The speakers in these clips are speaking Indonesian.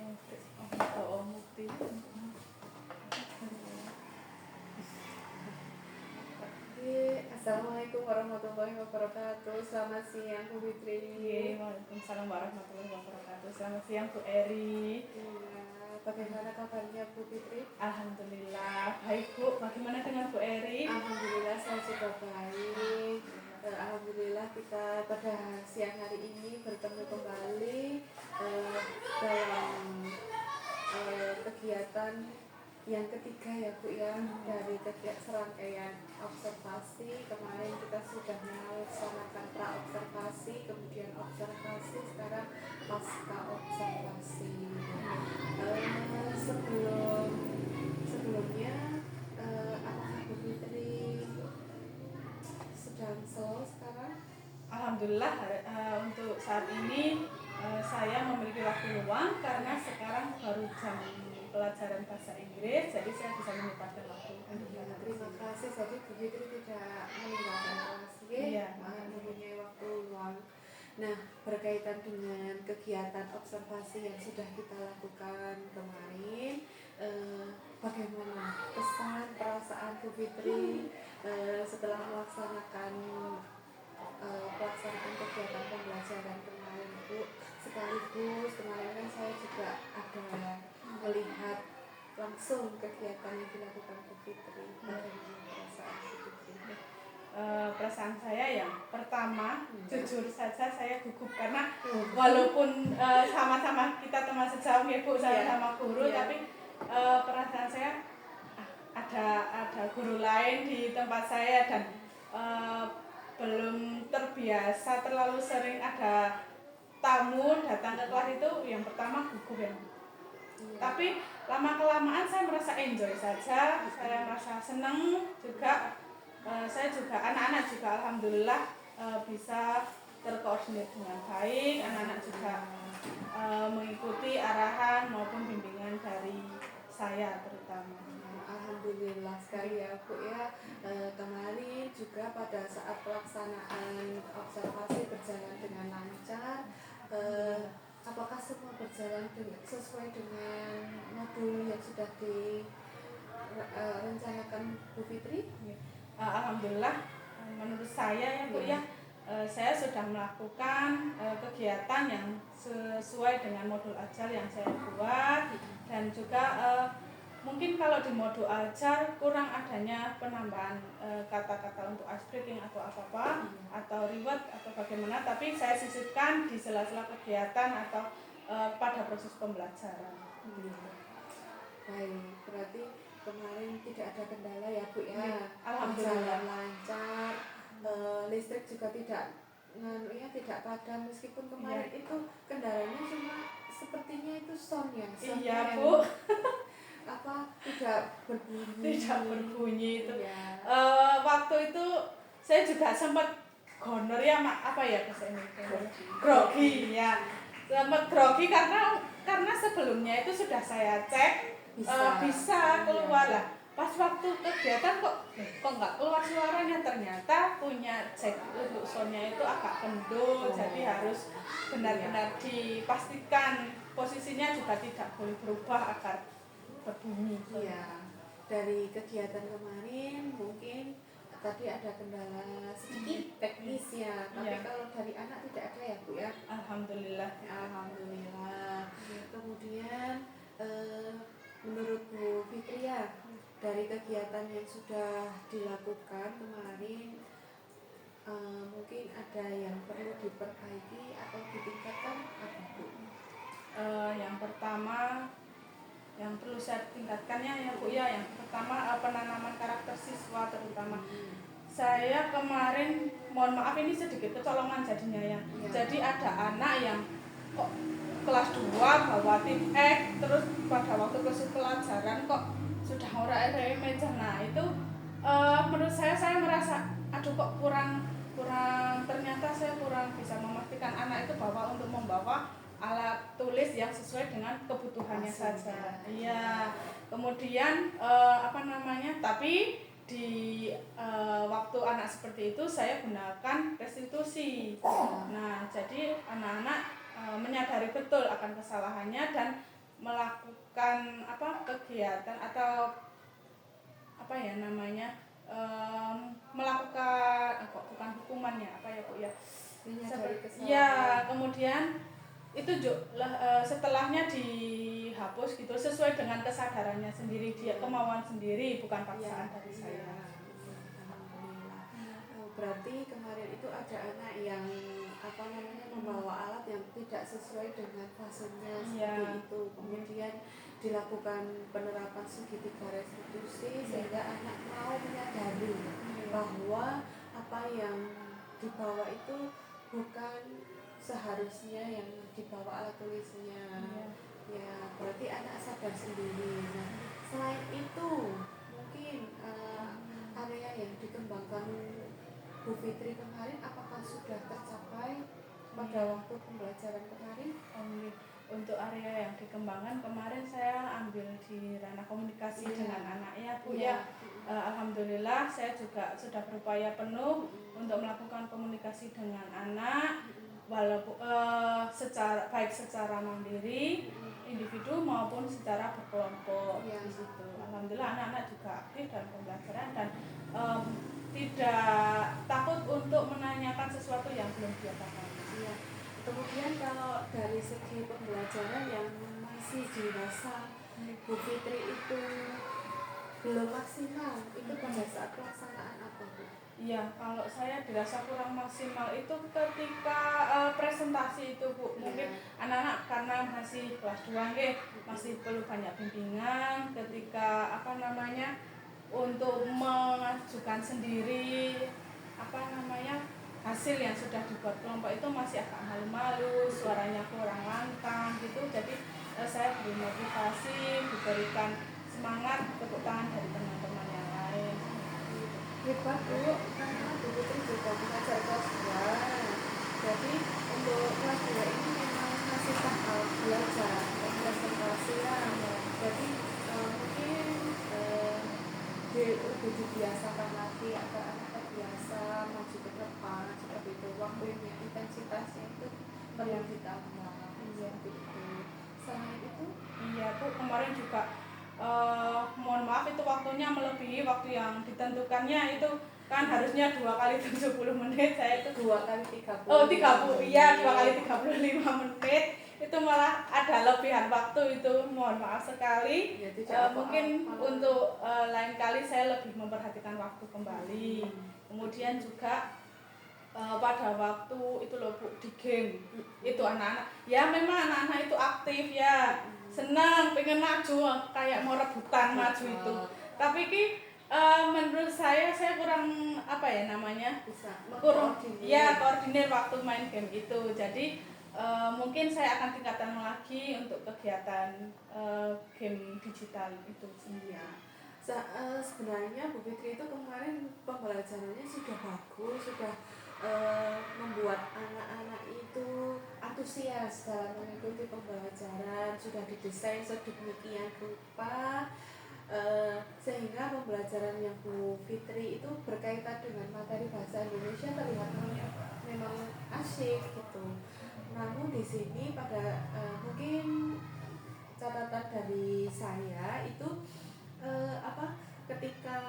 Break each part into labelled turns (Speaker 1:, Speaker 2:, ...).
Speaker 1: Assalamualaikum warahmatullahi wabarakatuh. Selamat siang Bu Fitri.
Speaker 2: Waalaikumsalam warahmatullahi wabarakatuh. Selamat siang Bu Eri.
Speaker 1: Bagaimana kabarnya Bu Fitri?
Speaker 2: Alhamdulillah baik Bu. Bagaimana dengan Bu Eri?
Speaker 1: Alhamdulillah saya juga baik. Alhamdulillah kita pada siang hari ini bertemu kembali dalam kegiatan yang ketiga ya Bu ya, dari serangkaian observasi. Kemarin kita sudah melaksanakan pra-observasi, kemudian observasi, sekarang pasca observasi. Sebelumnya apakah Bu Fitri sedang slow sekarang?
Speaker 2: Alhamdulillah untuk saat ini saya memiliki waktu luang karena sekarang baru jam pelajaran bahasa Inggris, jadi saya bisa menyempatkan waktu.
Speaker 1: Terima kasih. Jadi Bu Fitri tidak meninggalkan kelas, mempunyai waktu luang. Nah, berkaitan dengan kegiatan observasi yang sudah kita lakukan kemarin, bagaimana pesan perasaan Bu Fitri setelah melaksanakan pelaksanaan kegiatan pembelajaran kemarin Bu? Sekaligus kemarin kan saya juga ada melihat langsung kegiatan yang dilakukan Bu Fitri. Bagaimana perasaan Bu Fitri?
Speaker 2: Perasaan saya yang pertama, jujur saja saya gugup karena walaupun sama-sama kita teman sejauh ya Bu, sama-sama guru, tapi perasaan saya ada guru lain di tempat saya dan belum terbiasa terlalu sering ada tamu datang ke kelas itu. Yang pertama gugup ya. Tapi lama-kelamaan saya merasa enjoy saja, saya merasa senang juga. Saya juga, anak-anak juga alhamdulillah bisa terkoordinir dengan baik. Anak-anak juga mengikuti arahan maupun bimbingan dari saya terutama.
Speaker 1: Alhamdulillah sekali ya Bu ya. Kemarin juga pada saat pelaksanaan observasi berjalan dengan lancar. Apakah semua berjalan sesuai dengan modul yang sudah direncanakan Bu Fitri?
Speaker 2: Alhamdulillah, menurut saya ya Bu ya, saya sudah melakukan kegiatan yang sesuai dengan modul ajar yang saya buat, dan juga mungkin kalau di modul ajar kurang adanya penambahan kata-kata untuk ice breaking atau apa-apa atau reward atau bagaimana, tapi saya sisipkan di sela-sela kegiatan atau pada proses pembelajaran.
Speaker 1: Baik, berarti kemarin tidak ada kendala ya Bu ya.
Speaker 2: Alhamdulillah
Speaker 1: lancar. Listrik juga tidak padam, meskipun kemarin itu kendalanya cuma sepertinya itu sound ya.
Speaker 2: Iya Bu.
Speaker 1: Tidak
Speaker 2: berbunyi itu. Waktu itu saya juga sempat goner ya, bahasa Indonesia grogi ya, sempat grogi karena sebelumnya itu sudah saya cek bisa keluar lah. Pas waktu kegiatan kok nggak keluar suaranya, ternyata punya cek untuk soundnya itu agak kendor, jadi harus benar-benar dipastikan posisinya juga tidak boleh berubah agar berbunyi.
Speaker 1: Iya, dari kegiatan kemarin mungkin tadi ada kendala sedikit teknis ya, tapi kalau dari anak tidak ada ya Bu ya.
Speaker 2: Alhamdulillah.
Speaker 1: Kemudian menurut Bu Fitri ya, dari kegiatan yang sudah dilakukan kemarin, mungkin ada yang perlu diperbaiki atau ditingkatkan apa Bu?
Speaker 2: Yang pertama yang perlu saya tingkatkannya ya Bu ya, yang pertama penanaman karakter siswa terutama. Saya kemarin, mohon maaf ini sedikit kecolongan jadinya ya. Jadi ada anak yang kok kelas 2 bawa tim X, terus pada waktu proses pelajaran kok sudah ora meja. Nah itu menurut saya merasa aduh kok kurang, ternyata saya kurang bisa memastikan anak itu bahwa untuk membawa alat tulis yang sesuai dengan kebutuhannya saja. Iya. Kemudian tapi di waktu anak seperti itu saya gunakan restitusi. Nah, jadi anak-anak menyadari betul akan kesalahannya dan melakukan kegiatan atau melakukan kok bukan hukumannya
Speaker 1: Menyadari kesalahan.
Speaker 2: ya kemudian itu setelahnya dihapus gitu sesuai dengan kesadarannya sendiri, dia kemauan sendiri, bukan paksaan dari saya.
Speaker 1: Alhamdulillah. Berarti kemarin itu ada anak yang membawa alat yang tidak sesuai dengan fasenya seperti itu, kemudian dilakukan penerapan segitiga restitusi sehingga anak mau menyadari bahwa apa yang dibawa itu bukan seharusnya yang dibawa alat tulisnya. Ya, berarti anak sadar sendiri. Nah, selain itu mungkin area yang dikembangkan Bu Fitri kemarin apakah sudah tercapai pada waktu pembelajaran kemarin?
Speaker 2: Untuk area yang dikembangkan kemarin saya ambil di ranah komunikasi dengan anaknya Bu ya. Alhamdulillah saya juga sudah berupaya penuh untuk melakukan komunikasi dengan anak, walaupun baik secara mandiri individu maupun secara berkelompok di situ. Alhamdulillah anak-anak juga aktif dalam pembelajaran dan tidak takut untuk menanyakan sesuatu yang belum dia pahami.
Speaker 1: Kemudian kalau dari segi pembelajaran yang masih dirasa Bu Fitri itu belum maksimal, itu pada saat pelaksanaan apa Bu?
Speaker 2: Iya, kalau saya dirasa kurang maksimal itu ketika presentasi itu Bu. Mungkin anak-anak karena masih kelas 2 masih perlu banyak bimbingan ketika untuk mengajukan sendiri hasil yang sudah dibuat kelompok itu masih agak malu-malu, suaranya kurang lantang gitu. Jadi saya beri motivasi, diberikan semangat, tepuk tangan dari teman-teman yang lain.
Speaker 1: Hebat Bu, karena Bu Fitri juga mengajar kelas 2. Jadi untuk kelas 2 ini memang masih tahap belajar presentasian. Jadi mungkin lebih dibiasakan lagi agar anak terbiasa maju ke depan seperti itu. Waktunya, intensitasnya itu perlu ditambah seperti itu. Selain itu,
Speaker 2: iya Bu, kemarin juga mohon maaf itu waktunya melebihi waktu yang ditentukannya. Itu kan harusnya 2 kali 70 menit, saya itu
Speaker 1: 2 kali 30.
Speaker 2: 2 kali 35 menit. Itu malah ada lebihan waktu itu, mohon maaf sekali. Mungkin untuk lain kali saya lebih memperhatikan waktu kembali. Kemudian juga pada waktu itu loh Bu, di game itu anak-anak ya memang anak-anak itu aktif ya, senang pengen maju kayak mau rebutan maju itu, tapi menurut saya kurang koordinir waktu main game itu. Jadi mungkin saya akan tingkatkan lagi untuk kegiatan game digital itu sendiri.
Speaker 1: Sebenarnya Bu Fitri itu kemarin pembelajarannya sudah bagus, sudah membuat anak-anak itu antusias dalam mengikuti pembelajaran, sudah didesain sedemikian rupa sehingga pembelajaran yang Bu Fitri itu berkaitan dengan materi bahasa Indonesia terlihat memang asyik gitu. Namun di sini pada mungkin catatan dari saya itu ketika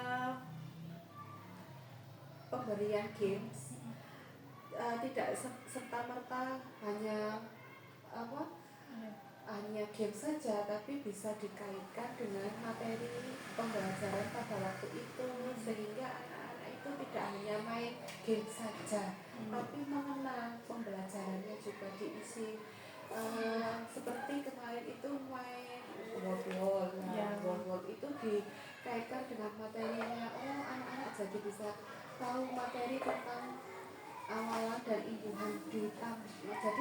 Speaker 1: pemberian games tidak serta-merta hanya game saja, tapi bisa dikaitkan dengan materi pembelajaran pada waktu itu, sehingga anak-anak itu tidak hanya main game saja, tapi mengenang pembelajarannya juga diisi. Seperti kemarin itu main word itu dikaitkan dengan materinya. Anak-anak jadi bisa tahu materi tentang awalan dan imbuhan jadi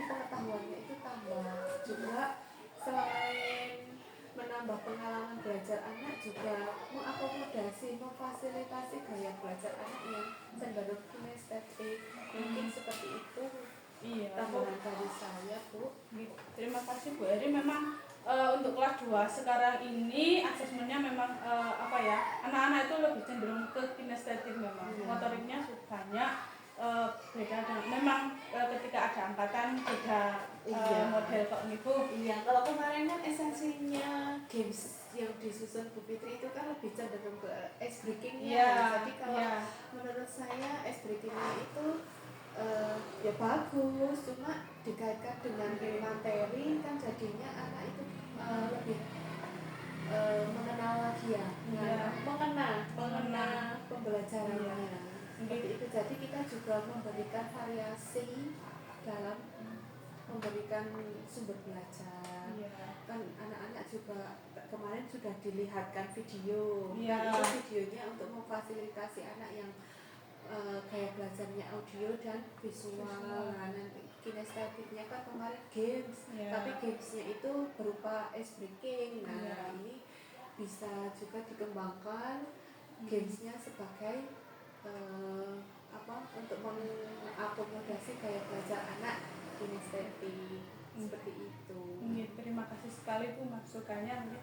Speaker 1: pengetahuannya itu tambah. Juga selain menambah pengalaman belajar anak, juga mengakomodasi, memfasilitasi gaya belajar anak yang cenderung kinestetik. Mungkin seperti itu tambahan dari saya Bu.
Speaker 2: Terima kasih Bu Eri. Memang untuk kelas 2 sekarang ini asesmennya memang anak-anak itu lebih cenderung ke kinestetik memang. Motoriknya banyak, beda dengan memang ketika ada angkatan beda
Speaker 1: Iya.
Speaker 2: model kok niku.
Speaker 1: Iya, kalau kemarin kan esensinya games yang disusun Bu Fitri itu kan lebih cenderung ke ice breaking ya.
Speaker 2: Iya,
Speaker 1: Jadi kalau
Speaker 2: iya.
Speaker 1: menurut saya ice breakingnya itu ya bagus, cuma dikaitkan dengan materi kan jadinya anak itu lebih mengenal lagi ya,
Speaker 2: Iya.
Speaker 1: mengena pembelajarannya. Seperti
Speaker 2: Iya.
Speaker 1: itu. Jadi kita juga memberikan variasi dalam memberikan sumber belajar.
Speaker 2: Iya.
Speaker 1: Kan anak-anak juga kemarin sudah dilihatkan video.
Speaker 2: Iya.
Speaker 1: Kan itu videonya untuk memfasilitasi anak yang kayak belajarnya audio dan visual. Nah, nanti kinestetiknya kan kemarin games,
Speaker 2: Iya.
Speaker 1: tapi gamesnya itu berupa ice breaking. Nah,
Speaker 2: Iya.
Speaker 1: ini bisa juga dikembangkan gamesnya sebagai untuk mengakomodasi gaya belajar anak kinestetik seperti itu.
Speaker 2: Terima kasih sekali Bu masukannya.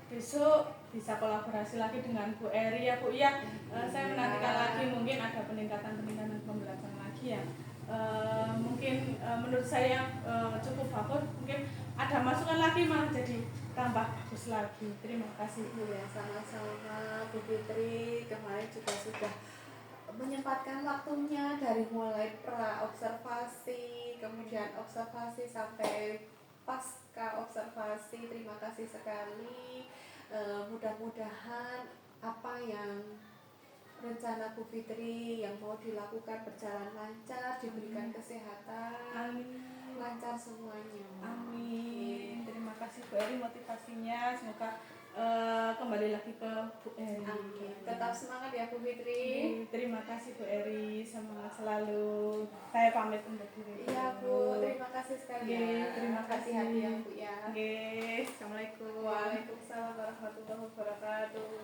Speaker 2: Besok bisa kolaborasi lagi dengan Bu Eri ya Bu ya. Saya menantikan lagi mungkin ada peningkatan pembelajaran lagi ya. Mungkin menurut saya cukup bagus, mungkin ada masukan lagi malah jadi tambah bagus lagi. Terima kasih.
Speaker 1: Ya, sama-sama Bu Fitri, kemarin juga sudah menyempatkan waktunya dari mulai pra observasi, kemudian observasi sampai pasca observasi. Terima kasih sekali. Mudah-mudahan apa yang rencana Bu Fitri yang mau dilakukan berjalan lancar, diberikan kesehatan.
Speaker 2: Amin.
Speaker 1: Lancar semuanya.
Speaker 2: Amin. Terima kasih Bu Eri motivasinya. Semoga kembali lagi ke Bu Eri.
Speaker 1: Amin. Tetap semangat ya Bu Fitri.
Speaker 2: Terima kasih Bu Eri, semangat selalu. Saya pamit undur diri.
Speaker 1: Iya Bu, terima kasih sekali ya.
Speaker 2: Terima kasih.
Speaker 1: Hati-hati ya Bu ya.
Speaker 2: Assalamualaikum.
Speaker 1: Waalaikumsalam warahmatullahi wabarakatuh.